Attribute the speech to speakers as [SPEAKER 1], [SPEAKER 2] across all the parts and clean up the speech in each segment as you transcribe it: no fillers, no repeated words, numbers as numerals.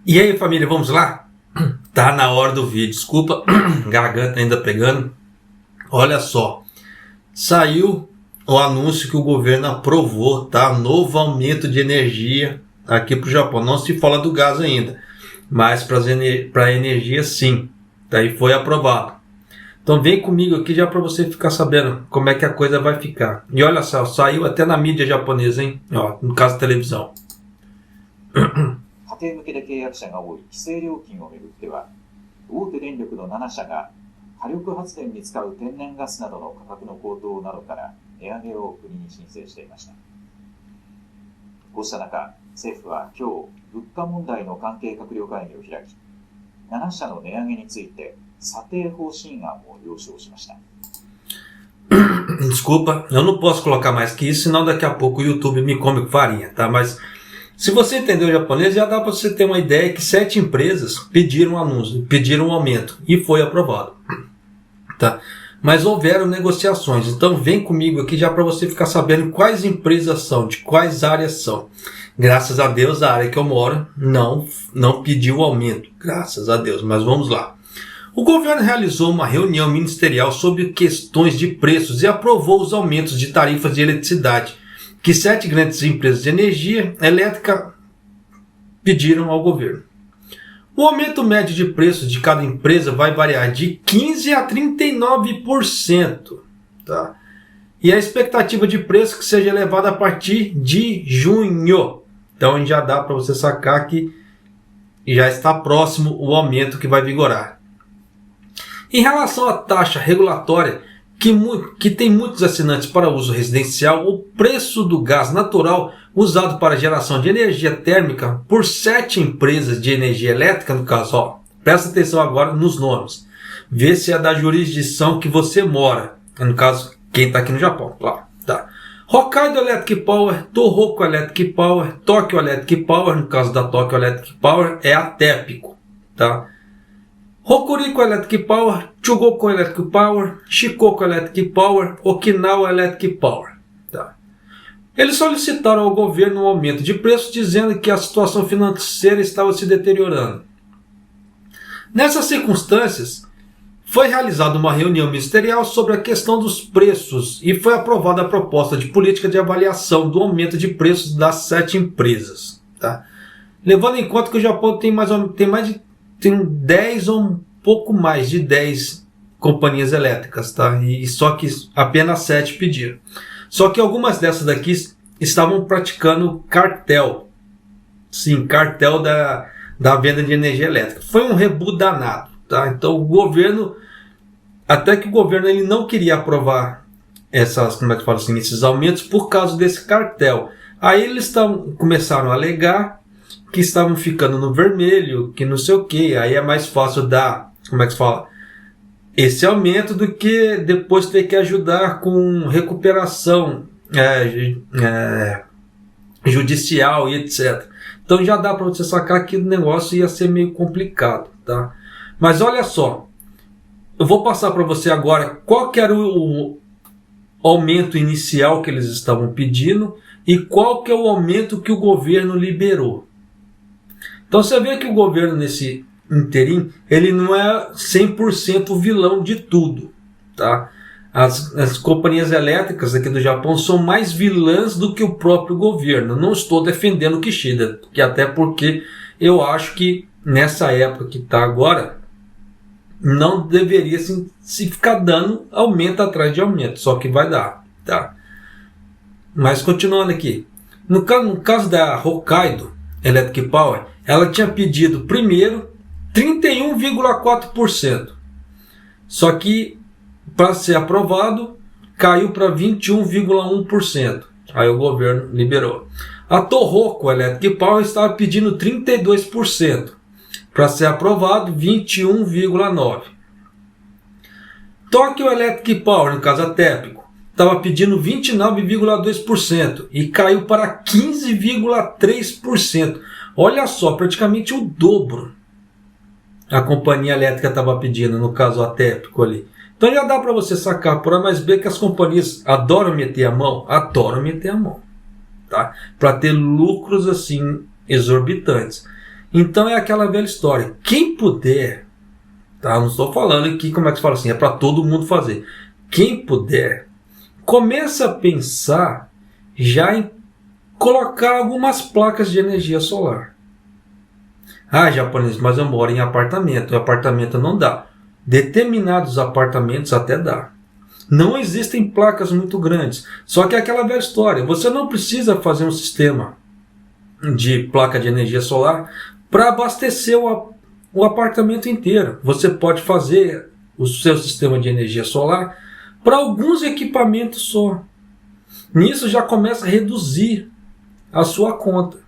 [SPEAKER 1] E aí, família, vamos lá? Tá na hora do vídeo. Desculpa, garganta ainda pegando. Olha só, saiu o anúncio que o governo aprovou, tá? Novo aumento de energia aqui pro Japão. Não se fala do gás ainda, mas para energia sim. Daí foi aprovado. Então vem comigo aqui já para você ficar sabendo como é que a coisa vai ficar. E olha só, saiu até na mídia japonesa, hein? Ó, no caso televisão.
[SPEAKER 2] 家庭向けで契約者が多い規制料金をめぐっては、大手電力の7社が火力発電に使う天然ガスなどの価格の高騰などから値上げを国に申請していました。こうした中、政府は今日、物価問題の関係閣僚会議を開き、7社の値上げについて査定方針案を了承しました。
[SPEAKER 1] Desculpa, eu não posso colocar mais que isso, senão daqui a pouco o YouTube me come com farinha, tá? Mas se você entendeu o japonês, já dá para você ter uma ideia que 7 empresas pediram anúncio, pediram um aumento e foi aprovado, tá? Mas houveram negociações, então vem comigo aqui já para você ficar sabendo quais empresas são, de quais áreas são. Graças a Deus, a área que eu moro não pediu aumento, graças a Deus, mas vamos lá. O governo realizou uma reunião ministerial sobre questões de preços e aprovou os aumentos de tarifas de eletricidade que 7 grandes empresas de energia elétrica pediram ao governo. O aumento médio de preços de cada empresa vai variar de 15% a 39%. Tá? E a expectativa de preço que seja elevada a partir de junho. Então já dá para você sacar que já está próximo o aumento que vai vigorar. Em relação à taxa regulatória, que tem muitos assinantes para uso residencial, o preço do gás natural usado para geração de energia térmica por 7 empresas de energia elétrica, no caso, ó, presta atenção agora nos nomes. Vê se é da jurisdição que você mora, no caso, quem está aqui no Japão, claro. Tá. Hokkaido Electric Power, Tohoku Electric Power, Tokyo Electric Power, no caso da Tokyo Electric Power, é a TEPCO, tá? Hokuriku Electric Power, Chugoku Electric Power, Shikoku Electric Power, Okinawa Electric Power. Tá. Eles solicitaram ao governo um aumento de preço, dizendo que a situação financeira estava se deteriorando. Nessas circunstâncias, foi realizada uma reunião ministerial sobre a questão dos preços e foi aprovada a proposta de política de avaliação do aumento de preços das 7 empresas. Tá. Levando em conta que o Japão tem 10 ou um pouco mais de 10 companhias elétricas, tá? E só que apenas 7 pediram. Só que algumas dessas daqui estavam praticando cartel. Sim, cartel da venda de energia elétrica. Foi um rebu danado, tá? Então o governo, até que o governo ele não queria aprovar esses aumentos por causa desse cartel. Aí eles começaram a alegar que estavam ficando no vermelho, que não sei o que, aí é mais fácil dar, esse aumento do que depois ter que ajudar com recuperação judicial e etc. Então já dá para você sacar que o negócio ia ser meio complicado, tá? Mas olha só, eu vou passar para você agora qual que era o aumento inicial que eles estavam pedindo e qual que é o aumento que o governo liberou. Então você vê que o governo nesse interim, ele não é 100% o vilão de tudo. Tá? As companhias elétricas aqui do Japão são mais vilãs do que o próprio governo. Não estou defendendo o Kishida, que até porque eu acho que nessa época que está agora, não deveria se ficar dando aumento atrás de aumento, só que vai dar. Tá? Mas continuando aqui, no caso da Hokkaido Electric Power, ela tinha pedido primeiro 31,4%. Só que para ser aprovado caiu para 21,1%. Aí o governo liberou. A Tohoku Electric Power estava pedindo 32%. Para ser aprovado 21,9%. Tokyo Electric Power, no caso a TEPCO, estava pedindo 29,2% e caiu para 15,3%. Olha só, praticamente o dobro a companhia elétrica estava pedindo, no caso a TEPCO ali. Então já dá para você sacar por A mais B que as companhias adoram meter a mão, tá? Para ter lucros assim exorbitantes. Então é aquela velha história. Quem puder, tá? Não estou falando aqui, como é que se fala assim, é para todo mundo fazer. Quem puder, começa a pensar já em colocar algumas placas de energia solar. Ah, japonês, mas eu moro em apartamento. O apartamento não dá. Determinados apartamentos até dá. Não existem placas muito grandes. Só que é aquela velha história. Você não precisa fazer um sistema de placa de energia solar para abastecer o apartamento inteiro. Você pode fazer o seu sistema de energia solar para alguns equipamentos só. Nisso já começa a reduzir a sua conta.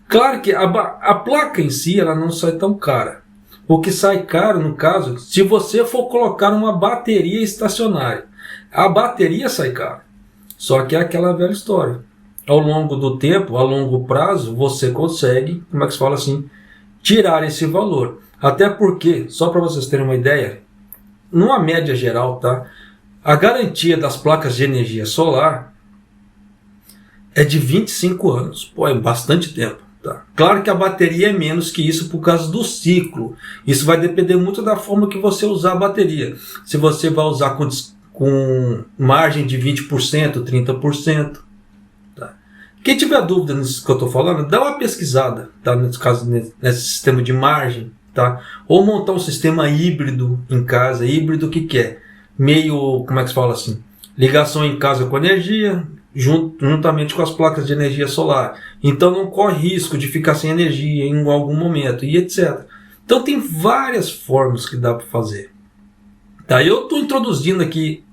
[SPEAKER 1] Claro que a placa em si ela não sai tão cara. O que sai caro, no caso, se você for colocar uma bateria estacionária. A bateria sai caro. Só que é aquela velha história. Ao longo do tempo, a longo prazo, você consegue, como é que se fala assim, tirar esse valor. Até porque, só para vocês terem uma ideia, numa média geral, tá? A garantia das placas de energia solar é de 25 anos. Pô, é bastante tempo. Tá. Claro que a bateria é menos que isso por causa do ciclo. Isso vai depender muito da forma que você usar a bateria. Se você vai usar com margem de 20%, 30%. Tá. Quem tiver dúvida nisso que eu estou falando, dá uma pesquisada, tá? Nesse caso, nesse sistema de margem. Tá? Ou montar um sistema híbrido em casa. Híbrido que é? Meio, como é que se fala assim? Ligação em casa com energia, juntamente com as placas de energia solar. Então não corre risco de ficar sem energia em algum momento e etc. Então tem várias formas que dá para fazer. Tá? Eu estou introduzindo aqui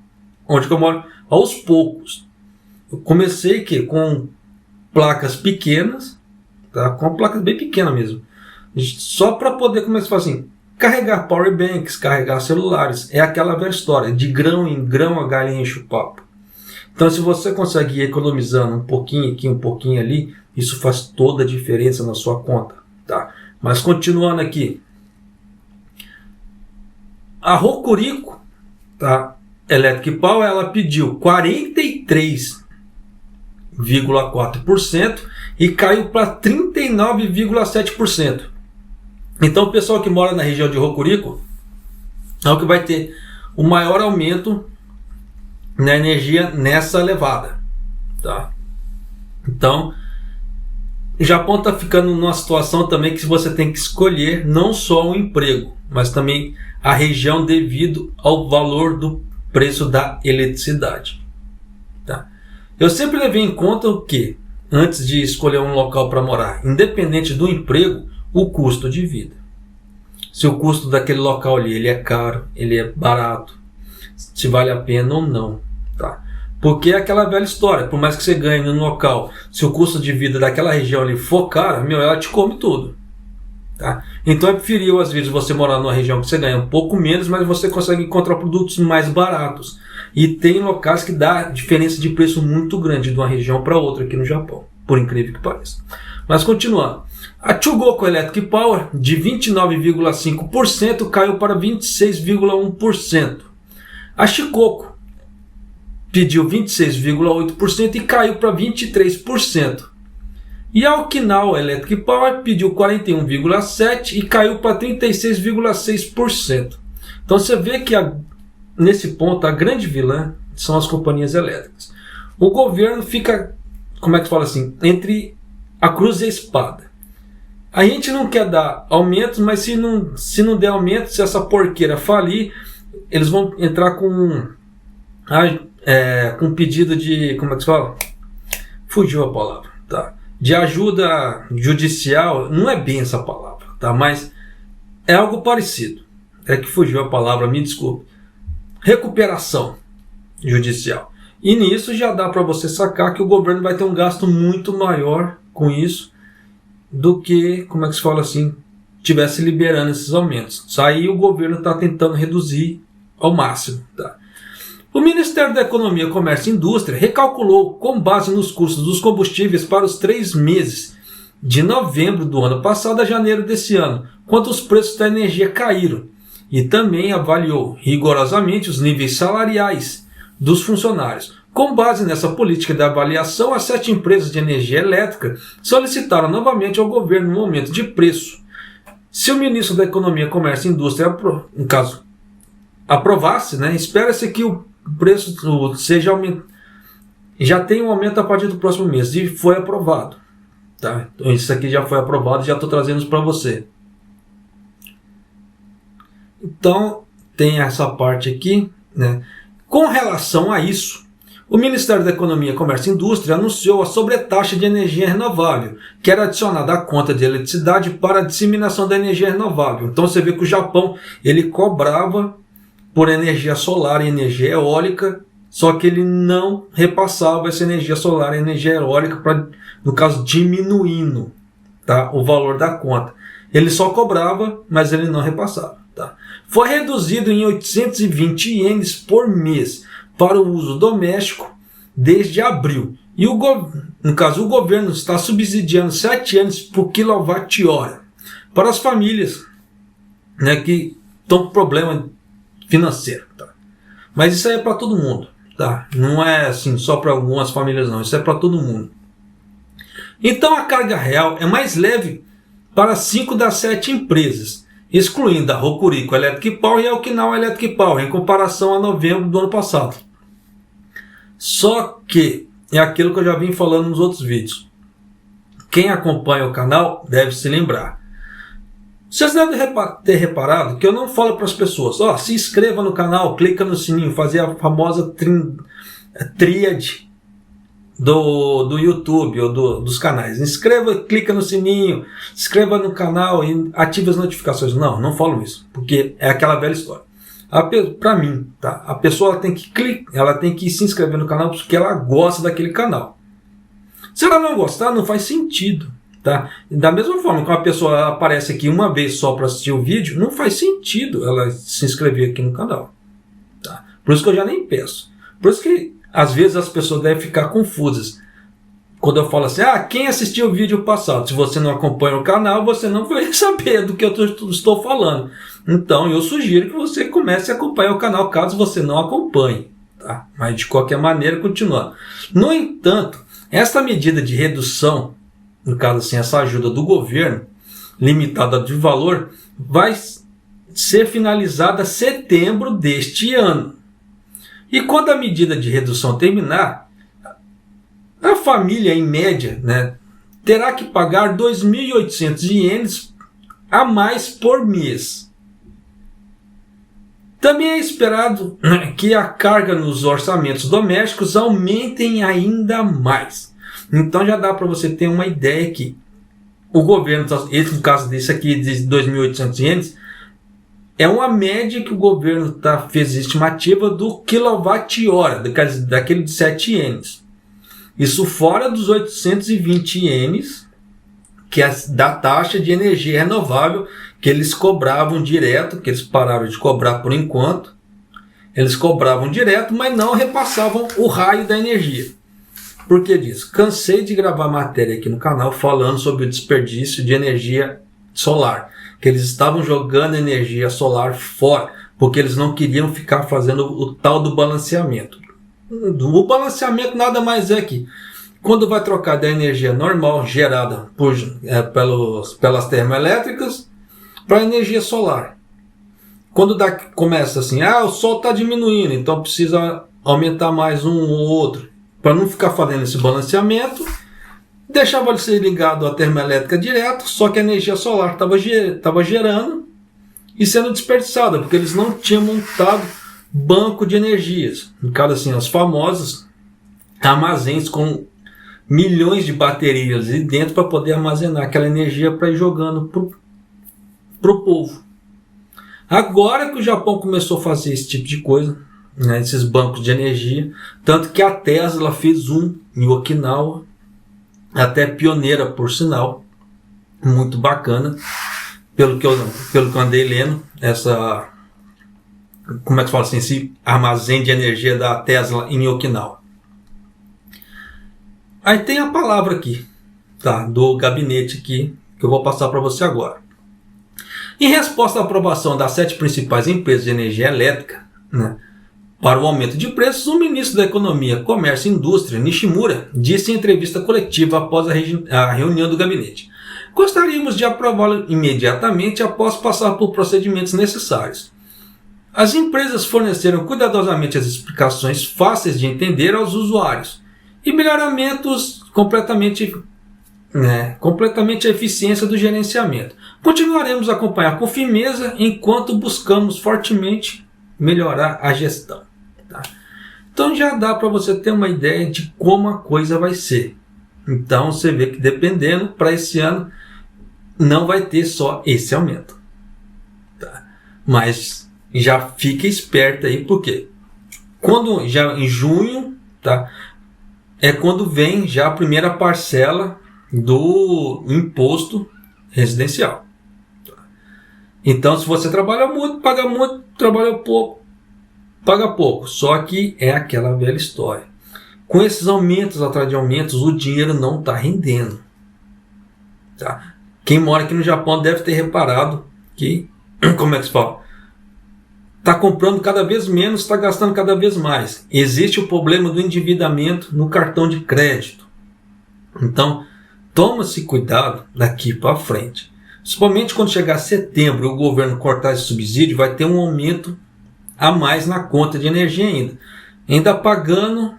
[SPEAKER 1] onde eu moro aos poucos. Eu comecei com placas pequenas, tá? Com placas bem pequenas mesmo. Só para poder começar assim, carregar power banks, carregar celulares. É aquela velha história, de grão em grão a galinha enche o papo. Então se você consegue ir economizando um pouquinho aqui, um pouquinho ali, isso faz toda a diferença na sua conta. Tá? Mas continuando aqui. A Hokuriku, tá? Electric Power, ela pediu 43,4% e caiu para 39,7%. Então o pessoal que mora na região de Hokuriku é o que vai ter o maior aumento na energia nessa levada. Tá? Então o Japão está ficando numa situação também que você tem que escolher não só o emprego, mas também a região devido ao valor do preço da eletricidade. Tá? Eu sempre levei em conta o que? Antes de escolher um local para morar, independente do emprego, o custo de vida. Se o custo daquele local ali ele é caro, ele é barato, se vale a pena ou não. Tá? Porque é aquela velha história, por mais que você ganhe no local, se o custo de vida daquela região ali for caro, ela te come tudo. Tá? Então é preferível às vezes você morar numa região que você ganha um pouco menos, mas você consegue encontrar produtos mais baratos. E tem locais que dá diferença de preço muito grande de uma região para outra aqui no Japão, por incrível que pareça. Mas continuando, a Chugoku Electric Power de 29,5% caiu para 26,1%. A Shikoku pediu 26,8% e caiu para 23%. E a Okinawa Electric Power pediu 41,7% e caiu para 36,6%. Então você vê que nesse ponto a grande vilã são as companhias elétricas. O governo fica, como é que fala assim, entre a cruz e a espada. A gente não quer dar aumentos, mas se não der aumento, se essa porqueira falir, eles vão entrar com pedido de, como é que se fala? Fugiu a palavra, tá? De ajuda judicial, não é bem essa palavra, tá? Mas é algo parecido. É que fugiu a palavra, me desculpe. Recuperação judicial. E nisso já dá para você sacar que o governo vai ter um gasto muito maior com isso do que, como é que se fala assim, tivesse liberando esses aumentos. Isso aí o governo está tentando reduzir ao máximo, tá? O Ministério da Economia, Comércio e Indústria recalculou, com base nos custos dos combustíveis para os 3 meses, de novembro do ano passado a janeiro desse ano, quanto os preços da energia caíram, e também avaliou rigorosamente os níveis salariais dos funcionários, Com base nessa política de avaliação, as 7 empresas de energia elétrica solicitaram novamente ao governo um aumento de preço. Se o ministro da Economia, Comércio e Indústria, no caso, aprovasse, espera-se que o preço seja aumentado. Já tem um aumento a partir do próximo mês e foi aprovado. Tá? Então isso aqui já foi aprovado e já estou trazendo isso para você. Então tem essa parte aqui. Com relação a isso, o Ministério da Economia, Comércio e Indústria anunciou a sobretaxa de energia renovável, que era adicionada à conta de eletricidade para a disseminação da energia renovável. Então você vê que o Japão ele cobrava por energia solar e energia eólica, só que ele não repassava essa energia solar e energia eólica para, no caso, diminuindo, tá, o valor da conta. Ele só cobrava, mas ele não repassava. Tá? Foi reduzido em 820 ienes por mês para o uso doméstico desde abril. E no caso, o governo está subsidiando 7 ienes por quilowatt-hora para as famílias que estão com problema financeiro. Tá? Mas isso aí é para todo mundo. Tá? Não é assim só para algumas famílias, não. Isso é para todo mundo. Então a carga real é mais leve para 5 das 7 empresas, excluindo a Hokuriku Electric Power e a Okinawa Electric Power, em comparação a novembro do ano passado. Só que é aquilo que eu já vim falando nos outros vídeos. Quem acompanha o canal deve se lembrar. Vocês devem ter reparado que eu não falo para as pessoas, se inscreva no canal, clica no sininho, fazer a famosa tríade do YouTube ou dos canais. Inscreva, clica no sininho, inscreva no canal e ative as notificações. Não falo isso, porque é aquela velha história. Para mim, tá? A pessoa ela tem que se inscrever no canal porque ela gosta daquele canal. Se ela não gostar, não faz sentido. Tá? Da mesma forma que uma pessoa aparece aqui uma vez só para assistir o vídeo, não faz sentido ela se inscrever aqui no canal. Tá? Por isso que eu já nem peço. Por isso que às vezes as pessoas devem ficar confusas. Quando eu falo assim, quem assistiu o vídeo passado? Se você não acompanha o canal, você não vai saber do que eu estou falando. Então eu sugiro que você comece a acompanhar o canal caso você não acompanhe. Tá? Mas de qualquer maneira, continuando. No entanto, esta medida de redução, no caso assim, essa ajuda do governo, limitada de valor, vai ser finalizada em setembro deste ano. E quando a medida de redução terminar, a família, em média, terá que pagar 2.800 ienes a mais por mês. Também é esperado que a carga nos orçamentos domésticos aumentem ainda mais. Então já dá para você ter uma ideia que o governo, no caso desse aqui de 2.800 ienes, é uma média que o governo fez estimativa do quilowatt-hora, daquele de 7 ienes. Isso fora dos 820 ienes, que é da taxa de energia renovável que eles cobravam direto, que eles pararam de cobrar por enquanto. Eles cobravam direto, mas não repassavam o raio da energia. Por que disso? Cansei de gravar matéria aqui no canal falando sobre o desperdício de energia solar. Que eles estavam jogando energia solar fora, porque eles não queriam ficar fazendo o tal do balanceamento. O balanceamento nada mais é que quando vai trocar da energia normal gerada pelas termoelétricas para a energia solar. Quando começa assim, o sol está diminuindo, então precisa aumentar mais um ou outro. Para não ficar fazendo esse balanceamento, deixava ele ser ligado à termoelétrica direto, só que a energia solar estava gerando e sendo desperdiçada, porque eles não tinham montado banco de energias. No caso assim, os famosos armazéns com milhões de baterias ali dentro para poder armazenar aquela energia para ir jogando para o povo. Agora que o Japão começou a fazer esse tipo de coisa, esses bancos de energia, tanto que a Tesla fez um em Okinawa, até pioneira por sinal, muito bacana, pelo que eu andei lendo, como é que se fala assim, esse armazém de energia da Tesla em Okinawa. Aí tem a palavra aqui, do gabinete aqui, que eu vou passar para você agora. Em resposta à aprovação das 7 principais empresas de energia elétrica, para o aumento de preços, o ministro da Economia, Comércio e Indústria, Nishimura, disse em entrevista coletiva após a reunião do gabinete: gostaríamos de aprová-lo imediatamente após passar por procedimentos necessários. As empresas forneceram cuidadosamente as explicações fáceis de entender aos usuários e melhoramentos completamente a eficiência do gerenciamento. Continuaremos a acompanhar com firmeza enquanto buscamos fortemente melhorar a gestão. Tá? Então já dá para você ter uma ideia de como a coisa vai ser. Então você vê que dependendo, para esse ano não vai ter só esse aumento. Tá? Mas já fique esperto aí, porque quando já em junho, tá, é quando vem já a primeira parcela do imposto residencial. Então, se você trabalha muito, paga muito, trabalha pouco, paga pouco. Só que é aquela velha história. Com esses aumentos atrás de aumentos, o dinheiro não está rendendo. Tá? Quem mora aqui no Japão deve ter reparado que, como é que se fala? Está comprando cada vez menos, está gastando cada vez mais. Existe o problema do endividamento no cartão de crédito. Então, toma-se cuidado daqui para frente. Principalmente quando chegar setembro e o governo cortar esse subsídio, vai ter um aumento a mais na conta de energia ainda pagando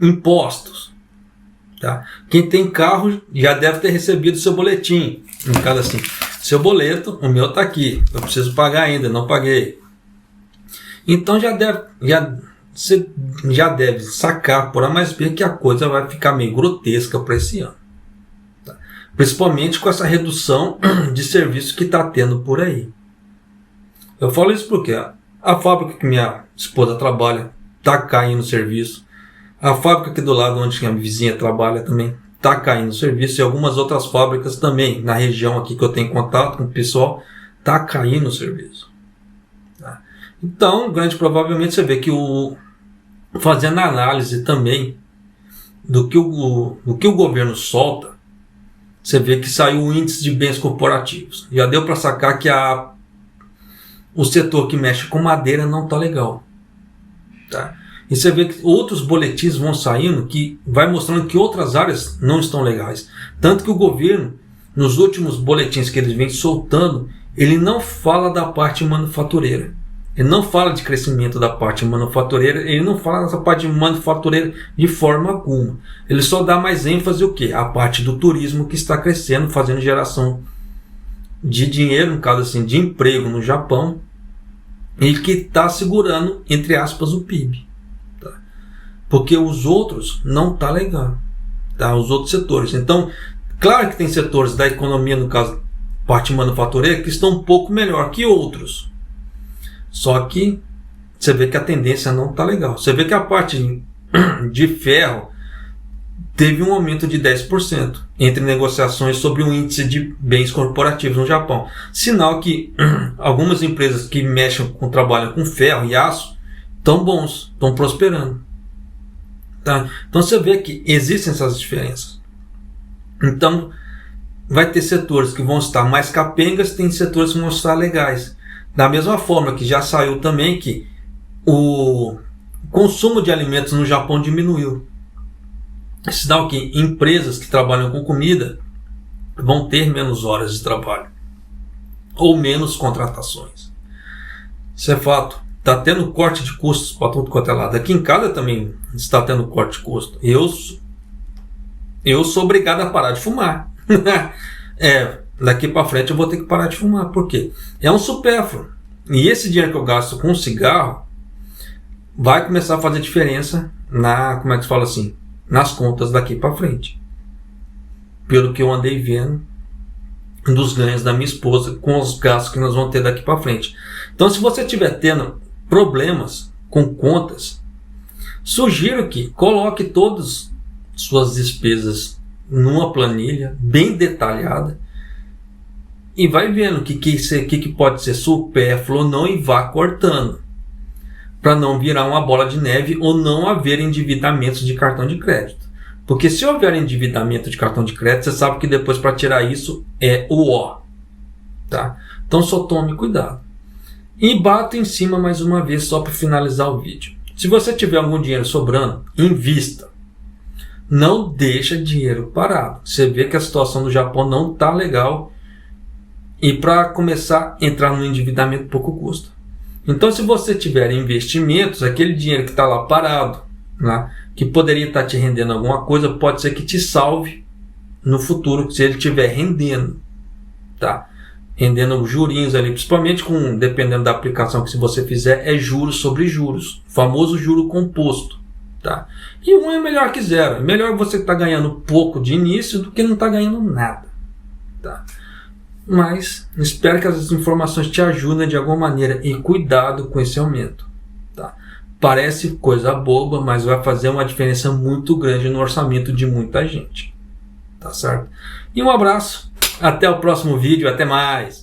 [SPEAKER 1] impostos. Tá? Quem tem carro já deve ter recebido seu boletim. No caso assim, seu boleto, o meu está aqui, eu preciso pagar ainda, não paguei. Então você já deve sacar por A mais B que a coisa vai ficar meio grotesca para esse ano. Principalmente com essa redução de serviço que está tendo por aí. Eu falo isso porque a fábrica que minha esposa trabalha está caindo o serviço. A fábrica aqui do lado onde a minha vizinha trabalha também está caindo o serviço. E algumas outras fábricas também, na região aqui que eu tenho contato com o pessoal, está caindo o serviço. Tá? Então, grande provavelmente você vê que fazendo análise também do que o governo solta, você vê que saiu o índice de bens corporativos. Já deu para sacar que o setor que mexe com madeira não está legal. Tá? E você vê que outros boletins vão saindo que vai mostrando que outras áreas não estão legais. Tanto que o governo, nos últimos boletins que eles vêm soltando, ele não fala da parte manufatureira. Ele não fala de crescimento da parte manufatureira, ele não fala dessa parte manufatureira de forma alguma. Ele só dá mais ênfase o quê? A parte do turismo que está crescendo, fazendo geração de dinheiro, no caso assim, de emprego no Japão, e que está segurando, entre aspas, o PIB. Tá? Porque os outros não tá legal. Tá? Os outros setores. Então, claro que tem setores da economia, no caso, parte manufatureira, que estão um pouco melhor que outros. Só que você vê que a tendência não está legal. Você vê que a parte de ferro teve um aumento de 10% entre negociações sobre o índice de bens corporativos no Japão. Sinal que algumas empresas que trabalham com ferro e aço estão bons, estão prosperando. Tá? Então você vê que existem essas diferenças. Então vai ter setores que vão estar mais capengas, tem setores que vão estar legais. Da mesma forma que já saiu também que o consumo de alimentos no Japão diminuiu. Sinal que empresas que trabalham com comida vão ter menos horas de trabalho ou menos contratações. Isso é fato. Está tendo corte de custos para tudo quanto é lado. Aqui em casa também está tendo corte de custo. Eu sou obrigado a parar de fumar. Daqui para frente eu vou ter que parar de fumar. Por quê? É um supérfluo. E esse dinheiro que eu gasto com cigarro vai começar a fazer diferença nas contas daqui para frente. Pelo que eu andei vendo dos ganhos da minha esposa com os gastos que nós vamos ter daqui para frente. Então, se você estiver tendo problemas com contas, sugiro que coloque todas suas despesas numa planilha bem detalhada e vai vendo o que pode ser supérfluo ou não e vá cortando, para não virar uma bola de neve ou não haver endividamentos de cartão de crédito. Porque se houver endividamento de cartão de crédito, você sabe que depois para tirar isso é o ó. Tá? Então só tome cuidado. E bato em cima mais uma vez só para finalizar o vídeo. Se você tiver algum dinheiro sobrando, invista. Não deixa dinheiro parado. Você vê que a situação do Japão não está legal. E para começar a entrar no endividamento pouco custa. Então, se você tiver investimentos, aquele dinheiro que está lá parado, né, que poderia estar te rendendo alguma coisa, pode ser que te salve no futuro, se ele estiver rendendo. Tá? Rendendo jurinhos ali, principalmente dependendo da aplicação que se você fizer, é juros sobre juros. Famoso juro composto. Tá? E um é melhor que zero. É melhor você estar ganhando pouco de início do que não estar ganhando nada. Tá? Mas espero que essas informações te ajudem de alguma maneira e cuidado com esse aumento. Tá? Parece coisa boba, mas vai fazer uma diferença muito grande no orçamento de muita gente. Tá certo? E um abraço, até o próximo vídeo, até mais!